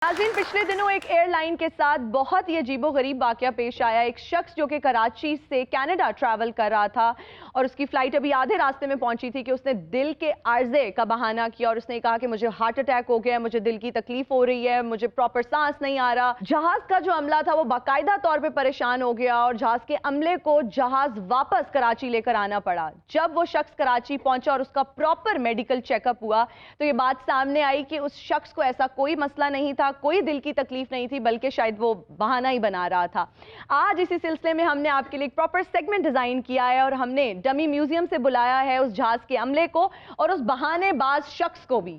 नाज़रीन, पिछले दिनों एक एयरलाइन के साथ बहुत ही अजीबोगरीब वाक़या पेश आया। एक शख्स जो कि कराची से कनाडा ट्रैवल कर रहा था और उसकी फ़्लाइट अभी आधे रास्ते में पहुंची थी कि उसने दिल के आर्जे का बहाना किया और उसने कहा कि मुझे हार्ट अटैक हो गया है, मुझे दिल की तकलीफ हो रही है, मुझे प्रॉपर सांस नहीं आ रहा। जहाज़ का जो अमला था वो बाकायदा तौर पर परेशान हो गया और जहाज़ के अमले को जहाज़ वापस कराची लेकर आना पड़ा। जब वो शख्स कराची पहुंचा और उसका प्रॉपर मेडिकल चेकअप हुआ तो ये बात सामने आई कि उस शख्स को ऐसा कोई मसला नहीं था, कोई दिल की तकलीफ नहीं थी, बल्कि शायद वो बहाना ही बना रहा था। आज इसी सिलसिले में हमने आपके लिए एक प्रॉपर सेगमेंट डिजाइन किया है और हमने डमी म्यूजियम से बुलाया है उस जहाज के अमले को और उस बहानेबाज शख्स को भी।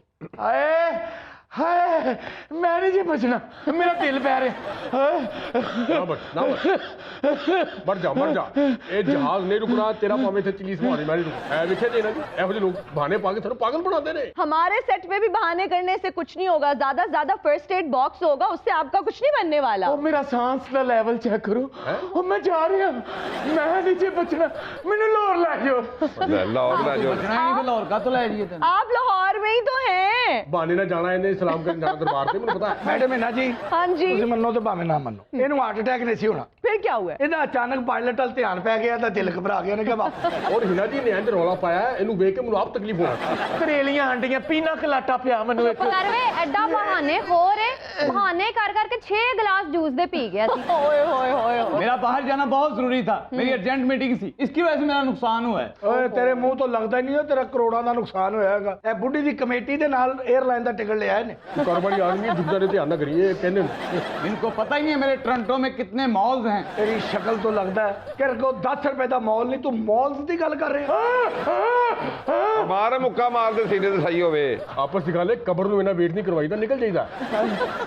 हाय मैं नहीं जी बचना, मेरा दिल पै रहा। मर जा ये जहाज नहीं रुकना तेरा भावे थे चिली समानी मैं नहीं रुकना विखे देना जी एहो लोग बहाने पा के थानू पागल बनाते ने। हमारे सेट पे भी बहाने करने से कुछ नहीं होगा, ज्यादा से ज्यादा फर्स्ट एड बॉक्स होगा, उससे आपका कुछ नहीं बनने वाला। ओ मेरा सांस का लेवल चेक करो, ओ मैं जा रही हूं, मैं नहीं जी बचना, मैंने लाहौर ले जाओ। लाहौर ले जाओ लाहौर का तो ले जाइए तुम। आप लाहौर में ही तो हैं। बहाने ना जाना इन्हें सलाम करने जाना दरबार से मुझे पता है। मैडम मीना जी हाँ जी ਤੁਸੀਂ ਮੰਨੋ ਤੇ ਭਾਵੇਂ ਨਾ ਮੰਨੋ, ਇਹਨੂੰ ਹਾਰਟ ਅਟੈਕ ਨਹੀਂ ਸੀ ਹੋਣਾ। फिर क्या हुआ? ਇਹਦਾ ਅਚਾਨਕ ਪਾਇਲਟ ਵੱਲ ਧਿਆਨ ਪੈ ਗਿਆ ਤਾਂ ਦਿਲ ਘਬਰਾ ਗਿਆ, ਉਹਨੇ ਕਿਹਾ ਵਾਪਸ। और हिना जी ने इंज रौला पाया ਇਹਨੂੰ ਵੇਖ ਕੇ ਮੈਨੂੰ ਆਪ ਤਕਲੀਫ ਹੋਣਾ। ਕਰੇਲੀਆਂ ਆਂਡੀਆਂ ਪੀਣਾ ਕਲਾਟਾ ਪਿਆ ਮੈਨੂੰ ਇੱਕ। करवे एडा बहाने हो रहे बहाने कर करके 6 गिलास जूस दे पी गया थी। ओए होए होए होए। मेरा बाहर जाना बहुत जरूरी था, मेरी अर्जेंट मीटिंग थी, इसकी वजह से मेरा नुकसान हुआ है। ਓਏ ਤੇਰੇ ਮੂੰਹ ਤੋਂ ਲੱਗਦਾ ਹੀ ਨਹੀਂ ਉਹ ਤੇਰਾ ਕਰੋੜਾਂ ਦਾ ਨੁਕਸਾਨ ਹੋਇਆ ਹੈਗਾ। ਇਹ ਬੁੱਢੀ ਦੀ ਕਮੇਟੀ ਦੇ ਨਾਲ 에ਅਰਲਾਈਨ ਦਾ ਟਿਕਟ ਲਿਆ ਇਹਨੇ। ਕਾਰੋਬਾਰੀ ਆਦਮੀ ਦੁੱਧਾ ਦੇ ਧਿਆਨ ਨਾ ਕਰੀਏ ਕਹਿੰਦੇ इनको पता ही नहीं है मेरे टोरंटो में कितने मॉल्स हैं। ਤੇਰੀ ਸ਼ਕਲ ਤੋਂ ਲੱਗਦਾ ਹੈ ਕਿ ਕੋ 10 ਰੁਪਏ ਦਾ ਮਾਲ ਨਹੀਂ, ਤੂੰ ਮਾਲਸ ਦੀ ਗੱਲ ਕਰ ਰਿਹਾ। ਮਾਰ ਮੁੱਕਾ ਮਾਰਦੇ ਸੀਨੇ ਤੇ ਸਹੀ ਹੋਵੇ। ਆਪਸ ਦੀ ਗੱਲ ਹੈ ਕਬਰ ਨੂੰ ਇਹਨਾਂ ਵੇਟ ਨਹੀਂ ਕਰਵਾਈਦਾ, ਨਿਕਲ ਜਾਈਦਾ।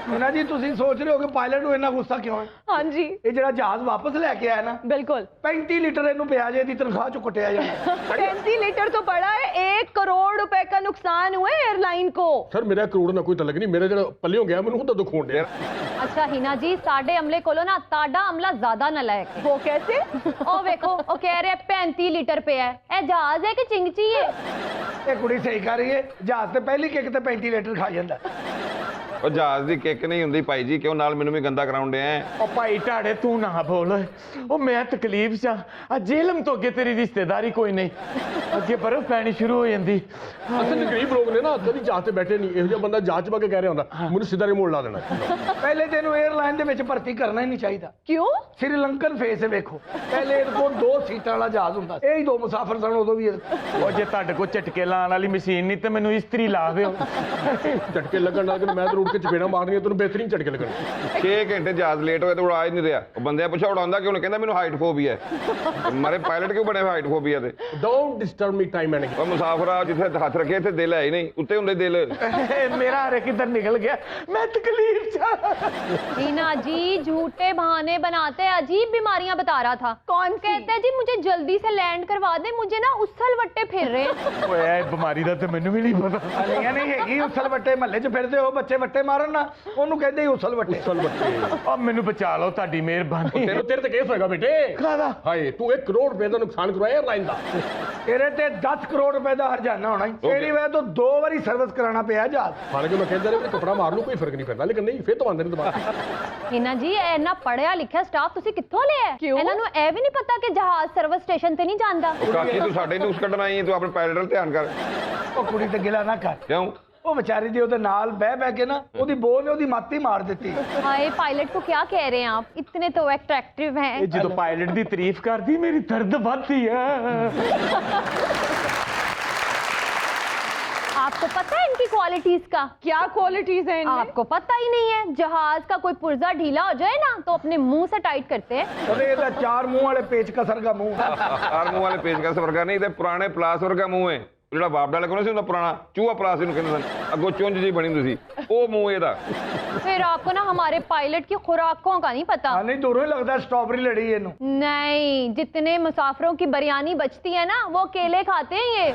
ਮੀਨਾ ਜੀ ਤੁਸੀਂ ਸੋਚ ਰਹੇ ਹੋ ਕਿ ਪਾਇਲਟ ਨੂੰ ਇੰਨਾ ਗੁੱਸਾ ਕਿਉਂ ਹੈ? हाँ जी ਇਹ ਜਿਹੜਾ ਜਹਾਜ਼ ਵਾਪਸ ਲੈ ਕੇ ਆਇਆ ਨਾ, बिल्कुल 35 ਲੀਟਰ ਇਹਨੂੰ ਪਿਆ ਜੇ ਦੀ ਤਨਖਾਹ ਚੋਂ ਕੁੱਟਿਆ ਜਾਣਾ। 35 लीटर तो पड़ा है, 1 करोड़ रुपए का नुकसान हुआ है एयरलाइन को। ਸਰ ਮੇਰਾ ਕਰੋੜ ਨਾਲ ਕੋਈ ਤਲਕ ਨਹੀਂ, ਮੇਰੇ ਜਿਹੜਾ ਪੱਲੇ ਹੋ ਗਿਆ ਮੈਨੂੰ ਹੁੰਦਾ ਦੁੱਖ ਹੋਣ ਡਿਆ। अच्छा हिना जी साडे अमले कोलो ना ताडा अमला ज्यादा नालायक है। वो कैसे? ओ देखो ओ कह रहे 35 लीटर पे है, ए जहाज है कि चिंगची है? ਇਹ ਕੁੜੀ ਸਹੀ ਕਰ ਰਹੀ ਹੈ, ਜਹਾਜ਼ ਤੇ ਪਹਿਲੀ ਕਿੱਕ ਤੇ 35 ਲੀਟਰ ਖਾ ਜਾਂਦਾ। ਉਹ ਜਹਾਜ਼ ਦੀ ਕਿੱਕ ਨਹੀਂ ਹੁੰਦੀ ਭਾਈ ਜੀ, ਕਿਉਂ ਨਾਲ ਮੈਨੂੰ ਵੀ ਗੰਦਾ ਕਰਾਉਣ ਡਿਆ। ਉਹ ਭਾਈ ਢਾੜੇ ਤੂੰ ਨਾ ਬੋਲ, ਉਹ ਮੈਂ ਤਕਲੀਫ ਚ ਆ, ਜੇਲਮ ਤੋਂ ਅੱਗੇ ਤੇਰੀ ਰਿਸ਼ਤੇਦਾਰੀ ਕੋਈ ਨਹੀਂ, ਅੱਗੇ ਬਰਫ਼ ਪੈਣੀ ਸ਼ੁਰੂ ਹੋ ਜਾਂਦੀ। ਅਸਲ ਵਿੱਚ ਕਈ ਲੋਕ ਨੇ ਨਾ ਕਦੀ ਜਹਾਜ਼ ਤੇ ਬੈਠੇ ਨਹੀਂ, ਇਹੋ ਜਿਹਾ ਬੰਦਾ ਜਹਾਜ਼ 'ਚ ਬਾ ਕੇ ਕਹਿ ਰਿਹਾ ਹੁੰਦਾ ਮੈਨੂੰ ਸਿੱਧਾ ਰਿਮੋਟ ਲਾ ਦੇਣਾ। ਪਹਿਲੇ ਤੈਨੂੰ 에ਅਰਲਾਈਨ ਦੇ ਵਿੱਚ ਭਰਤੀ ਕਰਨਾ ਹੀ ਨਹੀਂ ਚਾਹੀਦਾ। क्यों? श्रीलंकन फेस ਵੇਖੋ, ਪਹਿਲੇ ਇਹਦੇ ਕੋਲ 2 ਸੀਟਾਂ ਵਾਲਾ ਜਹਾਜ਼ ਹੁੰਦਾ, ਇਹ ਹੀ 2 ਮੁਸਾਫਰ ਸਨ ਉਦੋਂ ਵੀ। ਉਹ ਜੇ ਤੁਹਾਡੇ ਕੋਲ ਝਟਕੇ ਲਾਉਣ ਵਾਲੀ ਮਸ਼ੀਨ ਨਹੀਂ ਤੇ ਮੈਨੂੰ ਇਸਤਰੀ ਲਾ ਦਿਓ। ਝਟਕੇ ਲੱਗਣ ਨਾਲ ਮੈਂ ਤਾਂ ਰੋਡ ਕੇ ਚਪੇੜਾਂ ਮਾਰਨੀਆਂ, ਤੈਨੂੰ ਬਿਹਤਰੀਨ ਝਟਕੇ ਲੱਗਣ। 6 ਘੰਟੇ ਜਹਾਜ਼ ਲੇਟ ਹੋਏ ਤੇ ਉਡਾ ਹੀ ਨਹੀਂ ਰਿਹਾ। ਉਹ ਬੰਦਿਆਂ ਪੁੱਛਿਆ ਉਡਾਉਂਦਾ ਕਿਉਂ ਨਹੀਂ, ਕਹਿੰਦਾ ਮੈਨੂੰ ਹਾਈਟ ਫੋਬੀਆ ਹੈ। ਮਾਰੇ ਪਾਇਲਟ ਕਿਉਂ ਬਣੇ ਹਾਈਟ ਫੋਬੀਆ ਤੇ? Don't disturb me time and ਉਹ ਮੁਸਾਫਰਾ ਜਿੱਥੇ ਹੱਥ ਰੱਖੇ ਇੱਥੇ ਦਿਲ ਹੈ ਹੀ ਨਹੀਂ, ਉੱਤੇ ਹੁੰਦੇ ਦਿਲ। ਮੇਰਾ ਹਰੇ ਕਿੱਧਰ ਨਿਕਲ ਗਿਆ, ਮੈਂ ਤਕਲੀਫ ਚ। हिना जी झूठे बहाने बनाते अजीब बीमारियां बता रहा था। कौन सी? कहते जी मुझे जल्दी से लैंड करवा दे, मुझे ना उछल वट्टे फिर रहे हैं। ਓਏ ਇਹ ਬਿਮਾਰੀ ਦਾ ਤੇ ਮੈਨੂੰ ਵੀ ਨਹੀਂ ਪਤਾ। ਨਹੀਂ ਹੈਗੀ ਉਸਲ ਵੱਟੇ, ਮਹੱਲੇ 'ਚ ਫਿਰਦੇ ਹੋ ਬੱਚੇ ਵੱਟੇ ਮਾਰਨ ਨਾ, ਉਹਨੂੰ ਕਹਿੰਦੇ ਹੀ ਉਸਲ ਵੱਟੇ। ਉਸਲ ਵੱਟੇ। ਆ ਮੈਨੂੰ ਬਚਾ ਲਓ, ਤੁਹਾਡੀ ਮਿਹਰਬਾਨੀ। ਤੇਰੇ ਤੇ ਕੇਸ ਹੋਏਗਾ ਬੇਟੇ। ਕਾਹਦਾ? ਹਾਏ ਤੂੰ 1 ਕਰੋੜ ਰੁਪਏ ਦਾ ਨੁਕਸਾਨ ਕਰਵਾਇਆ 에ਅਰਲਾਈਨ ਦਾ। ਤੇਰੇ ਤੇ 10 ਕਰੋੜ ਰੁਪਏ ਦਾ ਹਰਜਾਨਾ ਹੋਣਾ ਹੀ। ਤੇਰੀ ਵਜ੍ਹਾ ਤੋਂ 2 ਵਾਰੀ ਸਰਵਿਸ ਕਰਾਉਣਾ ਪਿਆ ਜਹਾਜ਼। ਹਾਲਾਂਕਿ ਮੈਂ ਕਹਿੰਦਾ ਰਿਹਾ ਕੱਪੜਾ ਮਾਰ ਲੂ ਕੋਈ ਫਰਕ ਨਹੀਂ ਪੈਂਦਾ, ਲੇਕਿਨ ਨਹੀਂ ਫਿਰ ਤੋਂ ਆਂਦੇ ਨੇ ਦੁਬਾਰਾ। हिना जी इन्ना पढ़िया लिखिया स्टाफ तुसी कित्थों लिया है? क्यों? इन्हां नूं ਇਹ ਵੀ ਨਹੀਂ ਪਤਾ ਕਿ ਜਹਾਜ਼ ਸਰਵਿਸ ਸਟੇਸ਼ਨ ਤੇ ਨਹੀਂ ਜਾਂਦਾ। ਉਹ ਕਾਕੀ ਤੂੰ ਸਾਡੇ ਨੂੰ ਕੱਢਣ ਆਈ ਹੈ, ਤੂੰ ਆਪਣੇ ਪਾਇਲਟ ਵੱਲ ਧਿਆਨ ਕਰ। ਉਹ ਕੁੜੀ ਤੇ ਗਿਲਾ ਨਾ ਕਰ, ਕਿਉਂ? ਉਹ ਵਿਚਾਰੀ ਦੀ ਉਹਦੇ ਨਾਲ ਬਹਿ ਕੇ ਨਾ ਉਹਦੀ ਬੋ ਨੇ ਉਹਦੀ ਮਾਤੀ ਮਾਰ ਦਿੱਤੀ। हाय पायलट को क्या कह रहे हैं आप, इतने तो अट्रैक्टिव हैं। ਇਹ ਜਦੋਂ ਪਾਇਲਟ ਦੀ ਤਾਰੀਫ ਕਰਦੀ ਮੇਰੀ ਦਰਦ ਵੱਧਦੀ ਹੈ। आपको पता है इनकी क्वालिटीज का? क्या क्वालिटीज हैं इनमें? आपको पता ही नहीं है। जहाज का कोई पुर्जा ढीला हो जाए ना तो अपने मुंह से टाइट करते हैं। ਉਹਦੇ ਇਹਦਾ 4 ਮੂੰਹ ਵਾਲੇ ਪੇਚਕਸ ਵਰਗਾ ਮੂੰਹ। ਆਰ ਮੂੰਹ ਵਾਲੇ ਪੇਚਕਸ ਵਰਗਾ ਨਹੀਂ ਤੇ ਪੁਰਾਣੇ ਪਲਾਸ ਵਰਗਾ ਮੂੰਹ ਹੈ। ਜਿਹੜਾ ਬਾਬੜਾ ਵਾਲੇ ਕੋਲ ਸੀ ਹੁੰਦਾ ਪੁਰਾਣਾ ਚੂਹਾ ਪਲਾਸ ਇਹਨੂੰ ਕਹਿੰਦੇ ਸਨ, ਅੱਗੋਂ ਚੁੰਝ ਜੀ ਬਣੀ ਹੁੰਦੀ ਸੀ, ਉਹ ਮੂੰਹ ਇਹਦਾ। फिर आपको ना हमारे पायलट की खुराकों का नहीं पता। ਹਾਂ ਨਹੀਂ ਦੂਰੋਂ ਹੀ ਲੱਗਦਾ ਸਟ੍ਰਾਬੇਰੀ ਲੜੀ ਇਹਨੂੰ। नहीं, जितने मुसाफिरों की बिरयानी बचती है ना वो केले खाते हैं ये।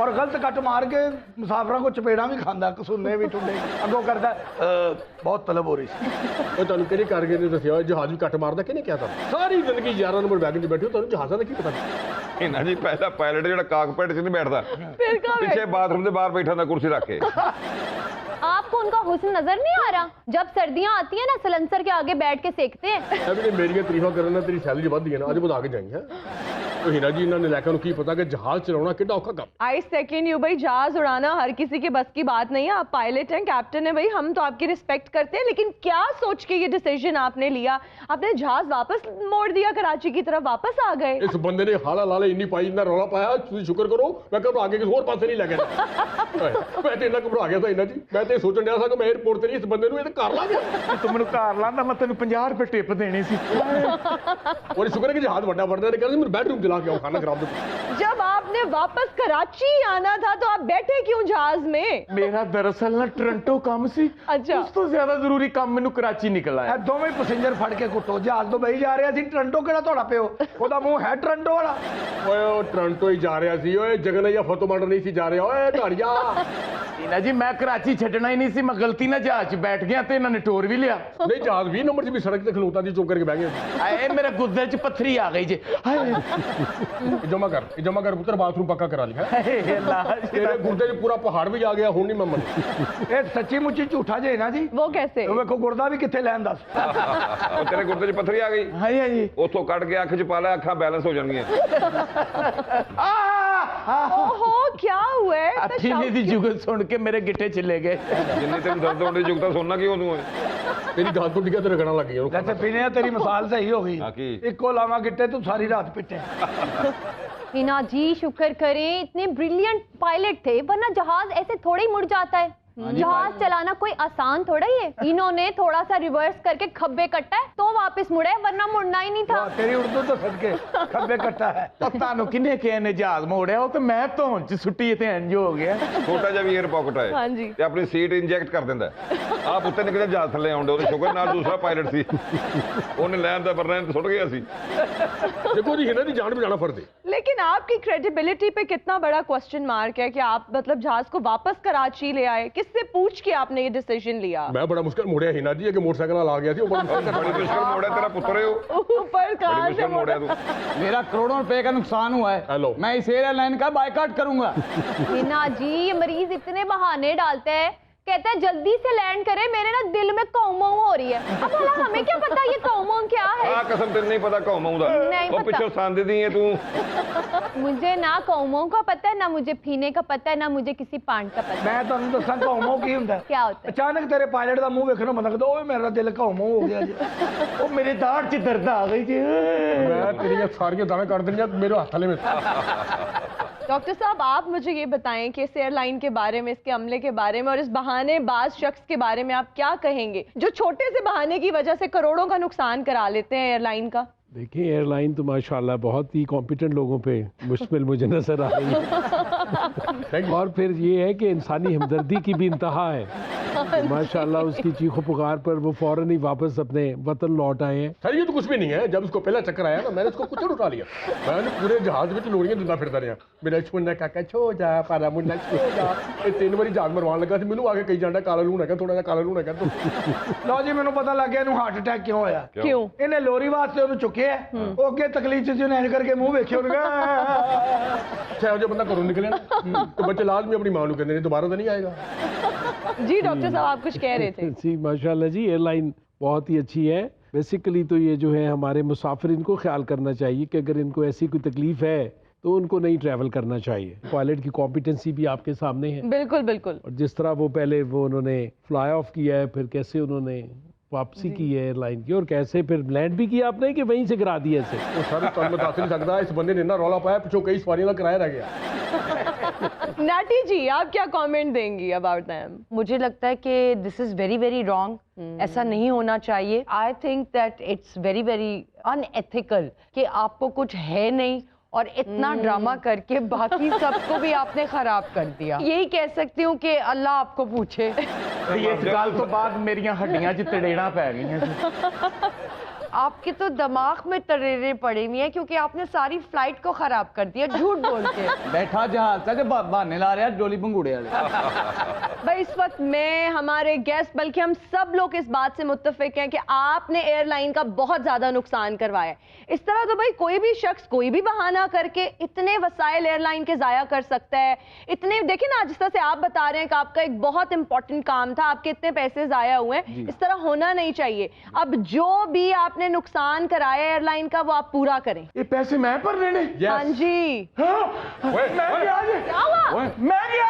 ਔਰ ਗਲਤ ਕੱਟ ਮਾਰ ਕੇ ਮੁਸਾਫਰਾਂ ਕੋ ਚਪੇੜਾਂ ਵੀ ਖਾਂਦਾ, ਕਸੂਨੇ ਵੀ ਟੁੰਡੇ ਅੱਗੋਂ ਕਰਦਾ। ਬਹੁਤ ਤਲਬ ਹੋ ਰਹੀ ਸੀ। ਉਹ ਤੁਹਾਨੂੰ ਕਿਹੜੇ ਕਾਰਗਰ ਨੇ ਦੱਸਿਆ ਜਹਾਜ਼ ਵੀ ਕੱਟ ਮਾਰਦਾ, ਕਿਹਨੇ ਕਿਹਾ ਤੁਹਾਨੂੰ? ਸਾਰੀ ਜ਼ਿੰਦਗੀ 11 ਨੰਬਰ ਵੈਗਨ 'ਚ ਬੈਠੇ ਹੋ, ਤੁਹਾਨੂੰ ਜਹਾਜ਼ਾਂ ਦਾ ਕੀ ਪਤਾ? ਇਹਨਾਂ ਜੀ ਪਹਿਲਾ ਪਾਇਲਟ ਜਿਹੜਾ ਕਾਕਪਿਟ 'ਚ ਨਹੀਂ ਬੈਠਦਾ, फिर कब ਪਿੱਛੇ ਬਾਥਰੂਮ ਦੇ ਬਾਹਰ ਬੈਠਾ ਹੁੰਦਾ ਕੁਰਸੀ ਰੱਖ ਕੇ। आप आपको उनका हुस्न नजर नहीं आ रहा? जब सर्दियां आती है ना, सलंसर के आगे बैठ के सेकते हैं। अभी मेरी तारीफा करना, तेरी सैलरी बढ़ गई ना, आज बता के जाएंगे। तो हिना जी इन्होंने लेकर उनको पता कि जहाज चलाना कितना औखा काम। आई सेकंड यू भाई, जहाज उड़ाना हर किसी के बस की बात नहीं है। आप पायलट हैं, कैप्टन है भाई, हम तो आपकी रिस्पेक्ट करते हैं, लेकिन क्या सोच के ये डिसीजन आपने लिया? आपने जहाज वापस मोड़ दिया, कराची की तरफ वापस आ गए। इस बंदे ने हाला लाले इन्नी पाई, इतना रौला पाया, तुम शुक्र करो मैं कब आगे किसी और पासे नहीं लगे। मैं तो इन्ना घबरा गया था हिना जी, मैं तो सोचन डया था कि मैं एयरपोर्ट ते नहीं इस बंदे ਨੂੰ ਇਹ ਘਰ ਲਾ ਗਿਆ। ਤੂੰ ਮੈਨੂੰ ਘਰ ਲਾਂਦਾ ਮੈਂ ਤੈਨੂੰ 50 ਰੁਪਏ ਟਿਪ ਦੇਣੇ ਸੀ। और शुक्र है कि जहाज बड़ा बढ़ने ने कहते मेरे बेडरूम चला के आओ, खाना खराब दो। जब आपने वापस कराची आना था तो आप बैठे क्यों जहाज में? ਮੇਰਾ ਦਰਅਸਲ ਨਾ ਟੋਰਾਂਟੋ ਕੰਮ ਸੀ। ਅੱਛਾ। ਉਸ ਤੋਂ ਜ਼ਿਆਦਾ ਜ਼ਰੂਰੀ ਕੰਮ ਮੈਨੂੰ ਕਰਾਚੀ ਨਿਕਲ ਆਇਆ। ਇਹ ਦੋਵੇਂ ਪੈਸੇਂਜਰ ਫੜ ਕੇ ਕੁੱਟੋ, ਜਹਾਜ਼ ਤੋਂ ਬਈ ਜਾ ਰਿਹਾ ਸੀ ਟੋਰਾਂਟੋ, ਕਿਹੜਾ ਤੁਹਾਡਾ ਪਿਓ? ਉਹਦਾ ਮੂੰਹ ਹੈ ਟੋਰਾਂਟੋ ਵਾਲਾ। ਓਏ ਉਹ ਟੋਰਾਂਟੋ ਹੀ ਜਾ ਰਿਹਾ ਸੀ, ਓਏ ਜਗਨ ਜਾਂ ਫਤੋਮੰਡ ਨਹੀਂ ਸੀ ਜਾ ਰਿਹਾ, ਓਏ ਢਾੜੀਆ। ਇਹਨਾਂ ਜੀ ਮੈਂ ਕਰਾਚੀ ਛੱਡਣਾ ਹੀ ਨਹੀਂ ਸੀ, ਮੈਂ ਗਲਤੀ ਨਾਲ ਜਹਾਜ਼ 'ਚ ਬੈਠ ਗਿਆ ਤੇ ਇਹਨਾਂ ਨੇ ਟੋਰ ਵੀ ਲਿਆ। ਨਹੀਂ ਜਹਾਜ਼ 20 ਨੰਬਰ 'ਚ ਵੀ ਸੜਕ ਤੇ ਖਲੋਤਾ ਦੀ ਚੁੱਕ ਕਰਕੇ ਬਹਿ ਗਏ। ਆਏ ਮੇਰੇ ਗੁੱਦੇ 'ਚ ਪੱਥਰੀ ਆ ਗਈ ਜੇ। ਹਾਏ ਜਮਾ ਕਰ ਪੁੱਤਰ, ਬਾਥਰੂਮ ਪੱਕਾ ਕਰਾ ਲਿਆ। ਹਾਏ ਅੱਲਾ। ਤੇਰੇ ਗੁਰਦੇ 'ਚ ਪੂਰਾ ਪਹਾੜ ਵੀ ਆ ਗਿਆ, ਹੁਣ ਨਹੀਂ ਮੈਂ ਮੰਨ। ਇਹ ਸੱਚੀ ਮੁੱਚੀ ਝੂਠਾ ਜੇ ਨਾ ਜੀ। वो कैसे? ਉਹ ਵੇਖੋ ਗੁਰਦਾ ਵੀ ਕਿੱਥੇ ਲੈਣ ਦੱਸ। ਉਹ ਤੇਰੇ ਗੁਰਦੇ 'ਚ ਪੱਥਰੀ ਆ ਗਈ, ਹਾਏ ਹਾਏ। ਉੱਥੋਂ ਕੱਢ ਕੇ ਅੱਖ 'ਚ ਪਾ ਲੈ, ਅੱਖਾਂ ਬੈਲੈਂਸ ਹੋ ਜਾਣਗੀਆਂ। ओहो क्या हुआ है? इतना ਅੱਠੀਨੇ ਦੀ ਜੁਗਤ ਸੁਣ ਕੇ ਮੇਰੇ ਗਿੱਟੇ ਚਲੇ ਗਏ। ਜਿੰਨੀ ਤੈਨੂੰ ਦਰਦ ਹੋਣ ਦੀ ਜੁਗਤਾ ਸੁਣਨਾ ਕੀ ਤੂੰ ਤੇਰੀ ਗੱਲ ਤੋਂ ਡਿੱਗਾ ਤੇ ਰਗਣਾ ਲੱਗ ਗਿਆ। ਵੈਸੇ ਪੀਨੇ ਤੇਰੀ ਮਿਸਾਲ ਸਹੀ ਹੋ ਗਈ। ਹਾਂ ਕੀ? ਇੱਕੋ ਲਾਵਾ ਗਿੱਟੇ ਤੂੰ ਸਾਰੀ ਰਾਤ ਪਿੱਟੇ। हिना जी शुक्र करें, इतने ब्रिलियंट पायलट थे, वरना जहाज ऐसे थोड़े ही मुड़ जाता है। जहाज चलाना कोई आसान थोड़ा ही है। इन्होंने थोड़ा सा रिवर्स करके खब्बे कट्टा है तो वापस मुड़े, वरना मुड़ना ही नहीं था। ਤੇਰੀ ਉਰਦੂ ਤੋਂ ਸਦਕੇ ਖੱਬੇ ਕੱਟਾ ਹੈ। ਤੁਹਾਨੂੰ ਕਿੰਨੇ ਕਿਹਾ ਨੇ ਜਹਾਜ਼ ਮੋੜਿਆ? ਉਹ ਤੇ ਮੈਂ ਧੌਣ 'ਚ ਸੁੱਟੀ ਤੇ ਇੰਜ ਹੋ ਗਿਆ। ਛੋਟਾ ਜਿਹਾ ਵੀ 에ਅਰ ਪਾਕਟ ਹੈ ਹਾਂਜੀ। ਤੇ ਆਪਣੀ ਸੀਟ ਇੰਜੈਕਟ ਕਰ ਦਿੰਦਾ। ਆਪ ਉੱਤੇ ਨਿਕਲੇ ਜਹਾਜ਼ ਥੱਲੇ ਆਉਂਦੇ, ਉਹਦੇ ਸ਼ੁਕਰ ਨਾਲ ਦੂਸਰਾ ਪਾਇਲਟ ਸੀ, ਉਹਨੇ ਲੈਣ ਦਾ ਵਰਨਾ ਸੁੱਟ ਗਿਆ ਸੀ। ਦੇਖੋ ਜੀ ਇਹਨਾਂ ਦੀ ਜਾਨ ਬਚਾਉਣਾ ਫਰਜ਼ ਹੈ। लेकिन आपकी क्रेडिबिलिटी पे कितना बड़ा क्वेश्चन मार्क है कि आप मतलब जहाज को वापस कराची ले आए। किससे पूछ के आपने ये डिसीजन लिया? ਮੈਂ ਬੜਾ ਮੁਸ਼ਕਲ ਮੁੜਿਆ ਹਿਨਾ ਜੀ, ਕਿ ਮੋਟਰਸਾਈਕਲ ਨਾਲ ਆ ਗਿਆ ਸੀ। ਉਹ ਬੜੀ ਮੁਸ਼ਕਲ ਮੋੜਿਆ, ਤੇਰਾ ਪੁੱਤਰ ਹੈ ਉਹ। ऊपर बड़ी कहाँ से मुश्किल मोड़ा तू। मेरा करोड़ों रुपए का नुकसान हुआ है, हेलो। मैं इस एयरलाइन का बायकॉट करूंगा। हिना जी ये मरीज इतने बहाने डालते हैं, कहता है जल्दी से लैंड करे, मेरे ना दिल में कौमों हो रही है। अब भला हमें क्या पता ये कौमों क्या है? ਆ ਕਸਮ ਤੈਨੂੰ ਨਹੀਂ ਪਤਾ ਕੌਮਾਂ ਦਾ। नहीं ਉਹ पता। ਪਿੱਛੋਂ ਸੰਦ ਦੀ ਹੈ ਤੂੰ। मुझे ना कौमों का पता है, ना मुझे फीने का पता है, ना मुझे किसी पांड का पता है। ਮੈਂ ਤੁਹਾਨੂੰ ਦੱਸਾਂ ਘੌਮੋ ਕੀ ਹੁੰਦਾ। क्या होता है? ਅਚਾਨਕ ਤੇਰੇ ਪਾਇਲਟ ਦਾ ਮੂੰਹ ਵੇਖਣ ਨੂੰ ਮਨ ਲੱਗਦਾ ਓਏ ਮੇਰਾ ਦਿਲ ਘੌਮੋ ਹੋ ਗਿਆ ਜੀ। ਉਹ ਮੇਰੇ ਦਾੜ 'ਚ ਦਰਦ ਆ ਗਈ ਜੀ। ਮੈਂ ਤੇਰੀਆਂ ਸਾਰੀਆਂ ਦਾਣਾ ਕੱਢ ਦੇਣੀਆਂ ਮੇਰੇ ਹੱਥ ਥੱਲੇ ਵਿੱਚ। डॉक्टर साहब आप मुझे ये बताएं कि इस एयरलाइन के बारे में, इसके अमले के बारे में और इस बहानेबाज शख्स के बारे में आप क्या कहेंगे जो छोटे से बहाने की वजह से करोड़ों का नुकसान करा लेते हैं एयरलाइन का? देखिए एयरलाइन तो माशाल्लाह बहुत ही कॉम्पिटेंट लोगों पे मुश्किल मुझे नजर आ रही है। और फिर ये है कि इंसानी हमदर्दी की भी इंतहा है। माशाल्लाह उसकी चीखों पुकार पर वो फौरन ही वापस अपने वतन लौट आए हैं। सर ये तो कुछ भी नहीं है। जब उसको पहला चक्कर आया ना, मैंने उसको कुछ उठा लिया। मैंने पूरे जहाज में लोड़ियां दिंदा फिरदा रहा, मेरा मुन्ना काका छो जा, पारा मुन्ना छो जा। ये 3 बारी जहाज मरवान लगा सी, मैनू आके कही जांदा काला लूण है, थोड़ा जिहा काला लूण है। ਲਓ ਜੀ ਮੈਨੂੰ ਪਤਾ ਲੱਗ ਗਿਆ ਇਹਨੂੰ ਹਾਰਟ ਅਟੈਕ ਕਿਉਂ ਹੋਇਆ। क्यों? ਇਹਨੇ ਲੋਰੀ ਵਾਸਤੇ ਉਹਨੂੰ ਚੁੱਕਿਆ। ਉਹ ਅੱਗੇ ਤਕਲੀਫ ਚ ਜਿਹਨੇ ਐਂ ਕਰਕੇ ਮੂੰਹ ਵੇਖਿਆ ਉਹਨੇ चाहे जो बंदा घरों निकले ना, तो बच्चे लाजमी अपनी मां को कहते हैं दोबारा तो नहीं आएगा। जी डॉक्टर साहब आप कुछ कह रहे थे। जी माशाल्लाह जी एयरलाइन बहुत ही अच्छी है। बेसिकली तो ये जो है हमारे मुसाफिर इनको ख्याल करना चाहिए कि अगर इनको ऐसी कोई तकलीफ है तो उनको नहीं ट्रैवल करना चाहिए। पायलट की कॉम्पिटेंसी भी आपके सामने है। बिल्कुल बिल्कुल। और जिस तरह वो पहले वो उन्होंने फ्लाई ऑफ किया है, फिर कैसे उन्होंने वापसी की है एयरलाइन की, और कैसे फिर लैंड भी किया आपने कि वहीं से गिरा दिया ऐसे। वो सर तुम बता नहीं सकता, इस बंदे ने ना रौला पाया, पिछों कई सवारियों का किराया रह गया। नाटी जी आप क्या कमेंट देंगी अबाउट दैम? मुझे लगता है कि this is very very wrong. ऐसा नहीं होना चाहिए। I think that it's very very unethical कि आपको कुछ है नहीं और इतना ड्रामा करके बाकी सबको भी आपने खराब कर दिया। यही कह सकती हूँ कि अल्लाह आपको पूछे। ਇਸ ਗੱਲ ਤੋਂ ਬਾਅਦ ਮੇਰੀਆਂ ਹੱਡੀਆਂ 'ਚ ਤੜੇੜਾਂ ਪੈ ਗਈਆਂ ਜੀ। आपके तो दिमाग में तरेरे पड़े हुए हैं क्योंकि आपने सारी फ्लाइट को खराब कर दिया झूठ बोल के। बैठा जहाज था जो बहाने ला रहा है डोली पंगूड़े वाले। भाई इस वक्त मैं, हमारे गेस्ट, बल्कि हम सब लोग इस बात से मुत्तफिक हैं कि आपने एयरलाइन का बहुत ज्यादा नुकसान करवाया है। इस तरह तो भाई कोई भी शख्स कोई भी बहाना करके इतने वसाइल एयरलाइन के जाया कर सकता है। इतने देखिए ना, जिस तरह से आप बता रहे हैं कि आपका एक बहुत इंपॉर्टेंट काम था, आपके इतने पैसे जाया हुए हैं, इस तरह होना नहीं चाहिए। अब जो भी आपने नुकसान कराया एयरलाइन का वो आप पूरा करें। ये पैसे मैं पर लेने? हाँ जी। मैं क्या क्या हुआ? मैं क्या